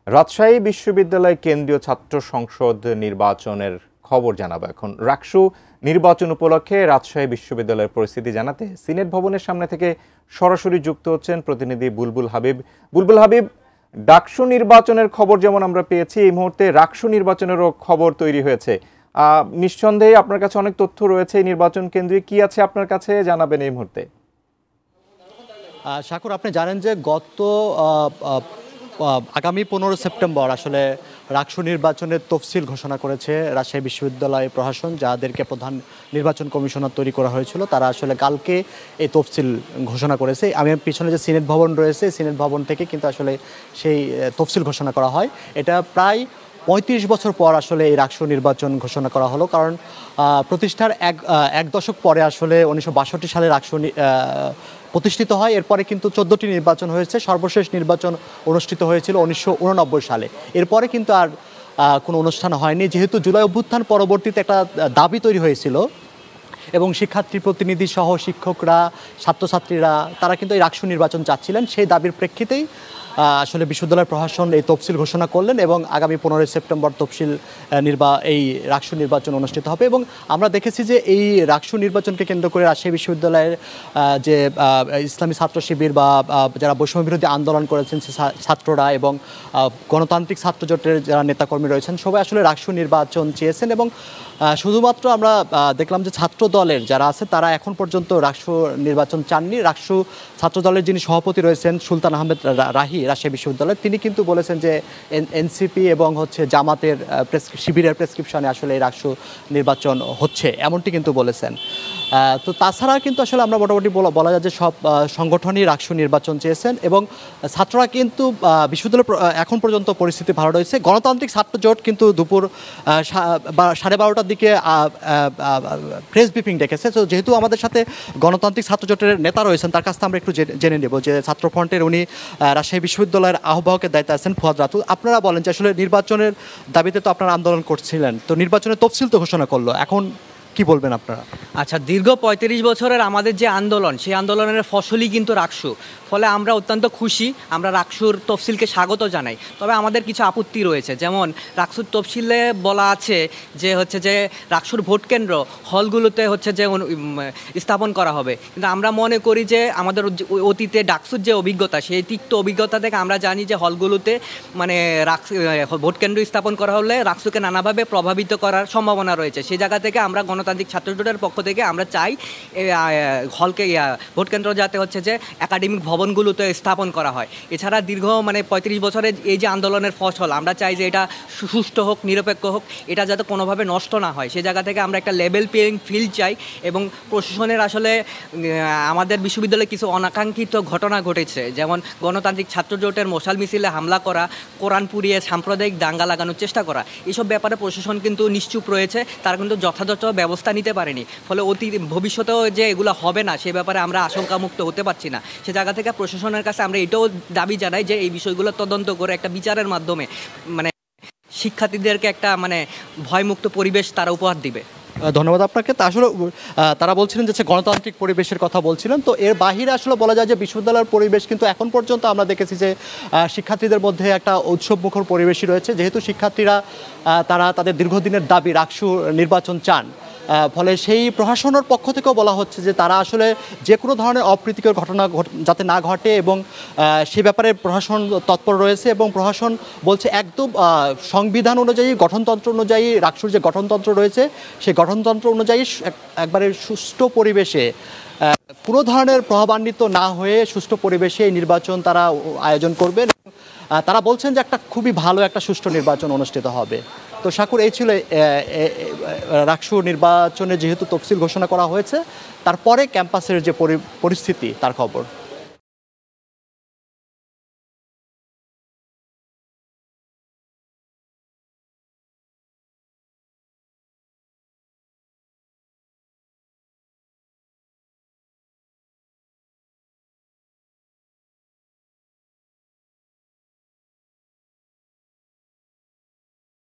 রাজশাহী বিশ্ববিদ্যালয় কেন্দ্রীয় ছাত্র সংসদ নির্বাচনের খবর জানাবো এখন। রাকসু নির্বাচন উপলক্ষে রাজশাহী বিশ্ববিদ্যালয়ের পরিস্থিতি জানাতে সিনেট ভবনের সামনে থেকে সরাসরি যুক্ত হচ্ছেন প্রতিনিধি বুলবুল হাবিব। বুলবুল হাবিব, ডাকসু নির্বাচনের খবর যেমন আমরা পেয়েছি, এই মুহূর্তে রাকসু নির্বাচনেরও খবর তৈরি হয়েছে। নিঃসন্দেহে আপনার কাছে অনেক তথ্য রয়েছে। এই নির্বাচন কেন্দ্রে কি আছে আপনার কাছে, জানাবেন এই মুহূর্তে। শাকুর, আপনি জানেন যে আগামী 15 সেপ্টেম্বর আসলে রাকসু নির্বাচনের তফসিল ঘোষণা করেছে রাজশাহী বিশ্ববিদ্যালয় প্রশাসন, যাদেরকে প্রধান নির্বাচন কমিশনার তৈরি করা হয়েছিল। তারা আসলে কালকে এই তফসিল ঘোষণা করেছে। আমি পিছনে যে সিনেট ভবন রয়েছে, সিনেট ভবন থেকে কিন্তু আসলে সেই তফসিল ঘোষণা করা হয়। এটা প্রায় 35 বছর পর আসলে এই রাকসু নির্বাচন ঘোষণা করা হলো, কারণ প্রতিষ্ঠার এক দশক পরে আসলে 1962 সালে রাকসু প্রতিষ্ঠিত হয়। এরপরে কিন্তু 14টি নির্বাচন হয়েছে। সর্বশেষ নির্বাচন অনুষ্ঠিত হয়েছিল 1989 সালে। এরপরে কিন্তু আর কোনো অনুষ্ঠান হয়নি, যেহেতু জুলাই অভ্যুত্থান পরবর্তীতে একটা দাবি তৈরি হয়েছিল এবং শিক্ষার্থী প্রতিনিধি সহ শিক্ষকরা, ছাত্রছাত্রীরা তারা কিন্তু এই রাকসু নির্বাচন চাচ্ছিলেন। সেই দাবির প্রেক্ষিতেই আসলে বিশ্ববিদ্যালয় প্রশাসন এই তফসিল ঘোষণা করলেন এবং আগামী 15 সেপ্টেম্বর এই রাকসু নির্বাচন অনুষ্ঠিত হবে। এবং আমরা দেখেছি যে এই রাকসু নির্বাচনকে কেন্দ্র করে রাজশাহী বিশ্ববিদ্যালয়ের যে ইসলামী ছাত্র শিবির বা যারা বৈষম্য বিরোধী আন্দোলন করেছেন সে ছাত্ররা এবং গণতান্ত্রিক ছাত্র জোটের যারা নেতাকর্মী রয়েছেন সবাই আসলে রাকসু নির্বাচন চেয়েছেন। এবং শুধুমাত্র আমরা দেখলাম যে ছাত্র দলের যারা আছে তারা এখন পর্যন্ত রাকসু নির্বাচন চাননি। রাকসু ছাত্র দলের যিনি সভাপতি রয়েছেন সুলতান আহমেদ রাহি রাজশাহী বিশ্ববিদ্যালয়, তিনি কিন্তু বলেছেন যে এনসিপি এবং জামাতের শিবিরের প্রেসক্রিপশনে আসলে এই রাকসু নির্বাচন হচ্ছে, এমনটি কিন্তু বলেছেন। তো তাছাড়া কিন্তু আসলে আমরা মোটামুটি বলা যায় যে সব সংগঠনই রাকসু নির্বাচন চেয়েছেন এবং ছাত্ররা কিন্তু বিশ্ববিদ্যালয় এখন পর্যন্ত পরিস্থিতি ভালো রয়েছে। গণতান্ত্রিক ছাত্র জোট কিন্তু দুপুর 12:30টার দিকে প্রেস ব্রিফিং ডেকেছে। তো যেহেতু আমাদের সাথে গণতান্ত্রিক ছাত্র জোটের নেতা রয়েছেন, তার কাছ থেকে আমরা একটু জেনে নেব যে ছাত্রফ্রন্টের উনি রাজশাহী বিশ্ববিদ্যালয়ের আহ্বায়কের দায়িত্বে আছেন ফুয়াদ রাতুল। আপনারা বলেন যে আসলে নির্বাচনের দাবিতে তো আপনারা আন্দোলন করছিলেন, তো নির্বাচনের তফসিল তো ঘোষণা করলো, এখন কি বলবেন আপনারা? আচ্ছা, দীর্ঘ 35 বছরের আমাদের যে আন্দোলন, সেই আন্দোলনের ফসলই কিন্তু রাকসু। ফলে আমরা অত্যন্ত খুশি, আমরা রাকসুর তফসিলকে স্বাগত জানাই। তবে আমাদের কিছু আপত্তি রয়েছে, যেমন রাকসুর তফসিলে বলা আছে যে রাকসুর ভোট কেন্দ্র হলগুলোতে স্থাপন করা হবে। কিন্তু আমরা মনে করি যে আমাদের অতীতে ডাকসুর যে অভিজ্ঞতা, সেই তিক্ত অভিজ্ঞতা থেকে আমরা জানি যে হলগুলোতে ভোট কেন্দ্র স্থাপন করা হলে রাকসুকে নানাভাবে প্রভাবিত করার সম্ভাবনা রয়েছে। সেই জায়গা থেকে আমরা গণতান্ত্রিক ছাত্র জোটের পক্ষ থেকে আমরা চাই ভোট কেন্দ্র যাতে একাডেমিক ভবনগুলোতে স্থাপন করা হয়। এছাড়া দীর্ঘ 35 বছরের এই যে আন্দোলনের ফসল, আমরা চাই যে এটা সুষ্ঠু হোক, নিরপেক্ষ হোক, এটা যাতে কোনোভাবে নষ্ট না হয়। সে জায়গা থেকে আমরা একটা লেভেল প্লেইং ফিল্ড চাই। এবং প্রশাসনের আসলে আমাদের বিশ্ববিদ্যালয়ে কিছু অনাকাঙ্ক্ষিত ঘটনা ঘটেছে, যেমন গণতান্ত্রিক ছাত্র জোটের মশাল মিছিলে হামলা করা, কোরআন পুড়িয়ে সাম্প্রদায়িক দাঙ্গা লাগানোর চেষ্টা করা। এসব ব্যাপারে প্রশাসন কিন্তু নিশ্চুপ রয়েছে, তারা কিন্তু যথাযথ ব্যবস্থা নিতে পারেনি। ফলে ভবিষ্যতেও যে এগুলো হবে না সে ব্যাপারে আমরা আশঙ্কামুক্ত হতে পারছি না। সে জায়গা থেকে প্রশাসনের কাছে আমরা এটাও দাবি জানাই যে এই বিষয়গুলো তদন্ত করে একটা বিচারের মাধ্যমে শিক্ষার্থীদেরকে একটা ভয়মুক্ত পরিবেশ তারা উপহার দিবে। ধন্যবাদ আপনাকে। তা আসলে তারা বলছিলেন যে গণতান্ত্রিক পরিবেশের কথা বলছিলেন, তো এর বাহিরে আসলে বলা যায় যে বিশ্ববিদ্যালয়ের পরিবেশ কিন্তু এখন পর্যন্ত আমরা দেখেছি যে শিক্ষার্থীদের মধ্যে একটা উৎসবমুখর পরিবেশই রয়েছে। যেহেতু শিক্ষার্থীরা তারা তাদের দীর্ঘদিনের দাবি রাকসু নির্বাচন চান, ফলে সেই প্রশাসনের পক্ষ থেকেও বলা হচ্ছে যে তারা আসলে যে কোনো ধরনের অপ্রীতিকর ঘটনা যাতে না ঘটে এবং সে ব্যাপারে প্রশাসন তৎপর রয়েছে। এবং প্রশাসন বলছে একদম সংবিধান অনুযায়ী, গঠনতন্ত্র অনুযায়ী রাকসুর যে গঠনতন্ত্র রয়েছে সেই গঠনতন্ত্র অনুযায়ী একবারে সুষ্ঠু পরিবেশে, কোনো ধরনের প্রভাবান্বিত না হয়ে সুষ্ঠু পরিবেশে এই নির্বাচন তারা আয়োজন করবেন। তারা বলছেন যে একটা খুবই ভালো একটা সুষ্ঠু নির্বাচন অনুষ্ঠিত হবে। তো শাকুর, এই ছিল রাকসু নির্বাচনে যেহেতু তফসিল ঘোষণা করা হয়েছে, তারপরে ক্যাম্পাসের যে পরিস্থিতি তার খবর।